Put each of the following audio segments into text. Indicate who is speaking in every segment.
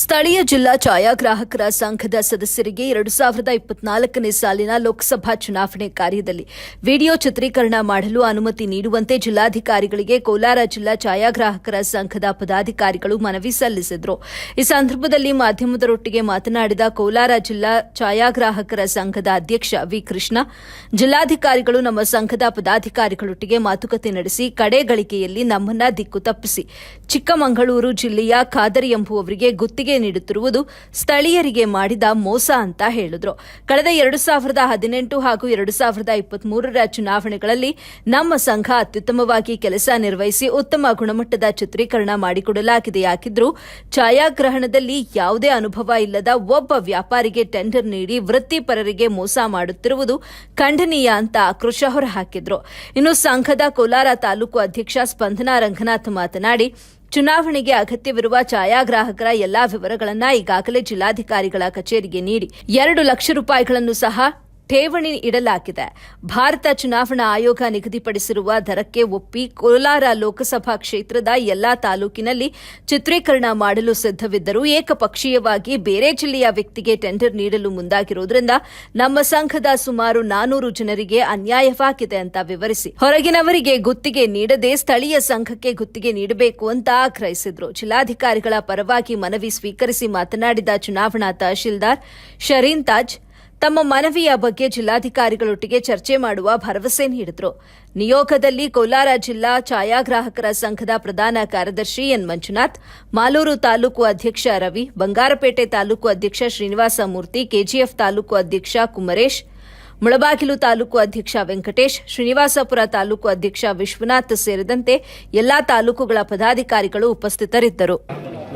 Speaker 1: ಸ್ಥಳೀಯ ಜಿಲ್ಲಾ ಛಾಯಾಗ್ರಾಹಕರ ಸಂಘದ ಸದಸ್ಯರಿಗೆ 2024ನೇ ಸಾಲಿನ ಲೋಕಸಭಾ ಚುನಾವಣೆ ಕಾರ್ಯದಲ್ಲಿ ವಿಡಿಯೋ ಚಿತ್ರೀಕರಣ ಮಾಡಲು ಅನುಮತಿ ನೀಡುವಂತೆ ಜಿಲ್ಲಾಧಿಕಾರಿಗಳಿಗೆ ಕೋಲಾರ ಜಿಲ್ಲಾ ಛಾಯಾಗ್ರಾಹಕರ ಸಂಘದ ಪದಾಧಿಕಾರಿಗಳು ಮನವಿ ಸಲ್ಲಿಸಿದರು. ಈ ಸಂದರ್ಭದಲ್ಲಿ ಮಾಧ್ಯಮದರೊಟ್ಟಿಗೆ ಮಾತನಾಡಿದ ಕೋಲಾರ ಜಿಲ್ಲಾ ಛಾಯಾಗ್ರಾಹಕರ ಸಂಘದ ಅಧ್ಯಕ್ಷ ವಿ. ಕೃಷ್ಣ, ಜಿಲ್ಲಾಧಿಕಾರಿಗಳು ನಮ್ಮ ಸಂಘದ ಪದಾಧಿಕಾರಿಗಳೊಟ್ಟಿಗೆ ಮಾತುಕತೆ ನಡೆಸಿ ಕಡೆಗಳಿಕೆಯಲ್ಲಿ ನಮ್ಮನ್ನ ದಿಕ್ಕು ತಪ್ಪಿಸಿ ಚಿಕ್ಕಮಗಳೂರು ಜಿಲ್ಲೆಯ ಖಾದರ್ ಎಂಬುವವರಿಗೆ ಗುತ್ತಿಗೆ ನೀಡುತ್ತಿರುವುದು ಸ್ಥಳೀಯರಿಗೆ ಮಾಡಿದ ಮೋಸ ಅಂತ ಹೇಳಿದ್ರು. ಕಳೆದ 2018 ಹಾಗೂ 2023ರ ಚುನಾವಣೆಗಳಲ್ಲಿ ನಮ್ಮ ಸಂಘ ಅತ್ಯುತ್ತಮವಾಗಿ ಕೆಲಸ ನಿರ್ವಹಿಸಿ ಉತ್ತಮ ಗುಣಮಟ್ಟದ ಚಿತ್ರೀಕರಣ ಮಾಡಿಕೊಡಲಾಗಿದೆಯಾಗಿದ್ದರೂ ಛಾಯಾಗ್ರಹಣದಲ್ಲಿ ಯಾವುದೇ ಅನುಭವ ಇಲ್ಲದ ಒಬ್ಬ ವ್ಯಾಪಾರಿಗೆ ಟೆಂಡರ್ ನೀಡಿ ವೃತ್ತಿಪರರಿಗೆ ಮೋಸ ಮಾಡುತ್ತಿರುವುದು ಖಂಡನೀಯ ಅಂತ ಆಕ್ರೋಶ ಹೊರಹಾಕಿದ್ರು. ಇನ್ನು ಸಂಘದ ಕೋಲಾರ ತಾಲೂಕು ಅಧ್ಯಕ್ಷ ಸ್ಪಂದನಾ ರಂಗನಾಥ್ ಮಾತನಾಡಿ, ಚುನಾವಣೆಗೆ ಅಗತ್ಯವಿರುವ ಛಾಯಾಗ್ರಾಹಕರ ಎಲ್ಲಾ ವಿವರಗಳನ್ನು ಈಗಾಗಲೇ ಜಿಲ್ಲಾಧಿಕಾರಿಗಳ ಕಚೇರಿಗೆ ನೀಡಿ 2 ಲಕ್ಷ ರೂಪಾಯಿಗಳನ್ನು ಸಹ ಠೇವಣಿ ಇಡಲಾಗಿದೆ. ಭಾರತ ಚುನಾವಣಾ ಆಯೋಗ ನಿಗದಿಪಡಿಸಿರುವ ದರಕ್ಕೆ ಒಪ್ಪಿ ಕೋಲಾರ ಲೋಕಸಭಾ ಕ್ಷೇತ್ರದ ಎಲ್ಲಾ ತಾಲೂಕಿನಲ್ಲಿ ಚಿತ್ರೀಕರಣ ಮಾಡಲು ಸಿದ್ದವಿದ್ದರೂ ಏಕಪಕ್ಷೀಯವಾಗಿ ಬೇರೆ ಜಿಲ್ಲೆಯ ವ್ಯಕ್ತಿಗೆ ಟೆಂಡರ್ ನೀಡಲು ಮುಂದಾಗಿರುವುದರಿಂದ ನಮ್ಮ ಸಂಘದ ಸುಮಾರು 400 ಜನರಿಗೆ ಅನ್ಯಾಯವಾಗಿದೆ ಅಂತ ವಿವರಿಸಿ ಹೊರಗಿನವರಿಗೆ ಗುತ್ತಿಗೆ ನೀಡದೆ ಸ್ಥಳೀಯ ಸಂಘಕ್ಕೆ ಗುತ್ತಿಗೆ ನೀಡಬೇಕು ಅಂತ ಆಗ್ರಹಿಸಿದರು. ಜಿಲ್ಲಾಧಿಕಾರಿಗಳ ಪರವಾಗಿ ಮನವಿ ಸ್ವೀಕರಿಸಿ ಮಾತನಾಡಿದ ಚುನಾವಣಾ ತಹಶೀಲ್ದಾರ್ ಶರೀನ್ ತಾಜ್, ತಮ್ಮ ಮನವಿಯ ಬಗ್ಗೆ ಜಿಲ್ಲಾಧಿಕಾರಿಗಳೊಟ್ಟಿಗೆ ಚರ್ಚೆ ಮಾಡುವ ಭರವಸೆ ನೀಡಿದರು. ನಿಯೋಗದಲ್ಲಿ ಕೋಲಾರ ಜಿಲ್ಲಾ ಛಾಯಾಗ್ರಾಹಕರ ಸಂಘದ ಪ್ರಧಾನ ಕಾರ್ಯದರ್ಶಿ ಎನ್ ಮಂಜುನಾಥ್, ಮಾಲೂರು ತಾಲೂಕು ಅಧ್ಯಕ್ಷ ರವಿ, ಬಂಗಾರಪೇಟೆ ತಾಲೂಕು ಅಧ್ಯಕ್ಷ ಶ್ರೀನಿವಾಸ ಮೂರ್ತಿ, ಕೆಜಿಎಫ್ ತಾಲೂಕು ಅಧ್ಯಕ್ಷ ಕುಮರೇಶ್, ಮುಳಬಾಗಿಲು ತಾಲೂಕು ಅಧ್ಯಕ್ಷ ವೆಂಕಟೇಶ್, ಶ್ರೀನಿವಾಸಪುರ ತಾಲೂಕು ಅಧ್ಯಕ್ಷ ವಿಶ್ವನಾಥ್ ಸೇರಿದಂತೆ ಎಲ್ಲಾ ತಾಲೂಕುಗಳ ಪದಾಧಿಕಾರಿಗಳು ಉಪಸ್ಥಿತರಿದ್ದರು.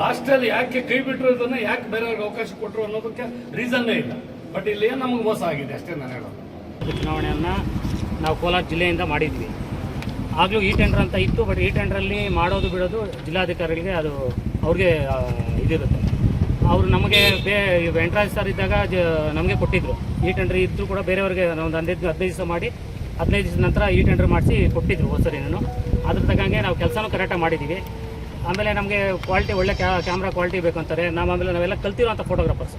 Speaker 2: ಲಾಸ್ಟಲ್ಲಿ ಯಾಕೆ ಕೈ ಬಿಟ್ಟರು, ಇದನ್ನ ಯಾಕೆ ಬೇರೆಯವ್ರಿಗೆ ಅವಕಾಶ ಕೊಟ್ಟರು ಅನ್ನೋದಕ್ಕೆ ರೀಸನ್ನೇ ಇಲ್ಲ. ಬಟ್ ಇಲ್ಲಿ ನಮಗೆ ಮೋಸ ಆಗಿದೆ ಅಷ್ಟೇ ನಾನು ಹೇಳೋದು.
Speaker 3: ಚುನಾವಣೆಯನ್ನು ನಾವು ಕೋಲಾರ ಜಿಲ್ಲೆಯಿಂದ ಮಾಡಿದ್ವಿ. ಆಗಲೂ ಈ ಟೆಂಡರ್ ಅಂತ ಇತ್ತು. ಬಟ್ ಈ ಟೆಂಡರಲ್ಲಿ ಮಾಡೋದು ಬಿಡೋದು ಜಿಲ್ಲಾಧಿಕಾರಿಗಳಿಗೆ ಅದು ಅವ್ರಿಗೆ ಇದಿರುತ್ತೆ. ಅವರು ನಮಗೆ ವೆಂಕಟರಾಜ್ ಸರ್ ಇದ್ದಾಗ ನಮಗೆ ಕೊಟ್ಟಿದ್ರು. ಈ ಟೆಂಡರ್ ಇದ್ದರೂ ಕೂಡ ಬೇರೆಯವ್ರಿಗೆ ಒಂದು 15 ದಿವಸ ಮಾಡಿ 15 ದಿವಸದ ನಂತರ ಈ ಟೆಂಡರ್ ಮಾಡಿಸಿ ಕೊಟ್ಟಿದ್ರು ಹೊಸರಿನೂ. ಅದ್ರ ತಕ್ಕಂಗೆ ನಾವು ಕೆಲಸನೂ ಕರೆಕ್ಟಾಗಿ ಮಾಡಿದ್ದೀವಿ. ಆಮೇಲೆ ನಮಗೆ ಕ್ವಾಲಿಟಿ ಒಳ್ಳೆ ಕ್ಯಾಮ್ರಾ ಕ್ವಾಲಿಟಿ ಬೇಕಂತಾರೆ. ಆಮೇಲೆ ನಾವೆಲ್ಲ ಕಲ್ತಿರೋಂಥ ಫೋಟೋಗ್ರಾಫರ್ಸ್,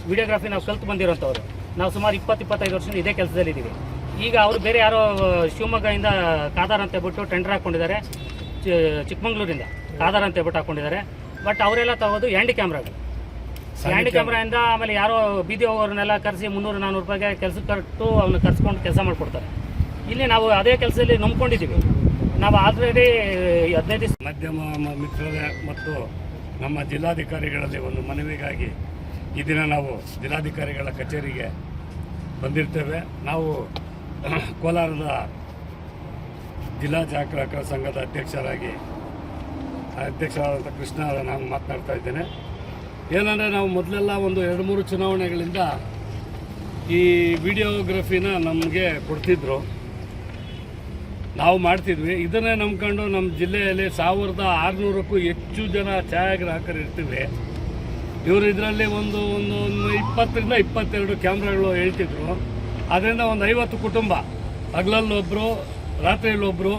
Speaker 3: ವಿಡಿಯೋಗ್ರಫಿ ನಾವು ಕಲ್ತು ಬಂದಿರೋಂಥವ್ರು. ನಾವು ಸುಮಾರು 20-25 ವರ್ಷದಿಂದ ಇದೇ ಕೆಲಸದಲ್ಲಿದ್ದೀವಿ. ಈಗ ಅವರು ಬೇರೆ ಯಾರೋ ಶಿವಮೊಗ್ಗದಿಂದ ಕಾದಾರ್ ಅಂತ ಹೇಳ್ಬಿಟ್ಟು ಟೆಂಡರ್ ಹಾಕ್ಕೊಂಡಿದ್ದಾರೆ, ಚಿಕ್ಕಮಗಳೂರಿಂದ ಕಾದಾರ್ ಅಂತ ಹೇಳ್ಬಿಟ್ಟು ಹಾಕ್ಕೊಂಡಿದ್ದಾರೆ. ಬಟ್ ಅವರೆಲ್ಲ ತಗೋದು ಹ್ಯಾಂಡಿ ಕ್ಯಾಮ್ರಾಗಳು. ಹ್ಯಾಂಡಿ ಕ್ಯಾಮ್ರಾಯಿಂದ ಆಮೇಲೆ ಯಾರೋ ಬೀದಿ ಹೋಗೋರನ್ನೆಲ್ಲ ಕರೆಸಿ 300-400 ರೂಪಾಯಿಗೆ ಕೆಲಸಕ್ಕೆ ಕಟ್ಟು ಅವನ್ನ ಕರ್ಸ್ಕೊಂಡು ಕೆಲಸ ಮಾಡಿಕೊಡ್ತಾರೆ. ಇಲ್ಲಿ ನಾವು ಅದೇ ಕೆಲಸದಲ್ಲಿ ನಂಬ್ಕೊಂಡಿದ್ದೀವಿ. ನಾವು ಆಲ್ರೆಡಿ 15 ದಿವಸ
Speaker 2: ಮಾಧ್ಯಮ ಮಿತ್ರರೇ ಮತ್ತು ನಮ್ಮ ಜಿಲ್ಲಾಧಿಕಾರಿಗಳಲ್ಲಿ ಒಂದು ಮನವಿಗಾಗಿ ಈ ದಿನ ನಾವು ಜಿಲ್ಲಾಧಿಕಾರಿಗಳ ಕಚೇರಿಗೆ ಬಂದಿರ್ತೇವೆ. ನಾವು ಕೋಲಾರದ ಜಿಲ್ಲಾ ಛಾಯಾಗ್ರಾಹಕರ ಸಂಘದ ಅಧ್ಯಕ್ಷರಾದಂಥ ಕೃಷ್ಣ ನಾನು ಮಾತನಾಡ್ತಾ ಇದ್ದೇನೆ. ಏನಂದರೆ ನಾವು ಮೊದಲೆಲ್ಲ ಒಂದು 2-3 ಚುನಾವಣೆಗಳಿಂದ ಈ ವಿಡಿಯೋಗ್ರಫಿನ ನಮಗೆ ಕೊಡ್ತಿದ್ರು, ನಾವು ಮಾಡ್ತಿದ್ವಿ. ಇದನ್ನೇ ನಂಬ್ಕೊಂಡು ನಮ್ಮ ಜಿಲ್ಲೆಯಲ್ಲಿ 1600ಕ್ಕೂ ಹೆಚ್ಚು ಜನ ಛಾಯಾಗ್ರಾಹಕರು ಇರ್ತೀವಿ. ಇವರು ಇದರಲ್ಲಿ ಒಂದು 20ರಿಂದ 22 ಕ್ಯಾಮ್ರಾಗಳು ಹೇಳ್ತಿದ್ರು. ಅದರಿಂದ ಒಂದು 50 ಕುಟುಂಬ, ಹಗಲಲ್ಲೊಬ್ಬರು ರಾತ್ರಿಯಲ್ಲೊಬ್ಬರು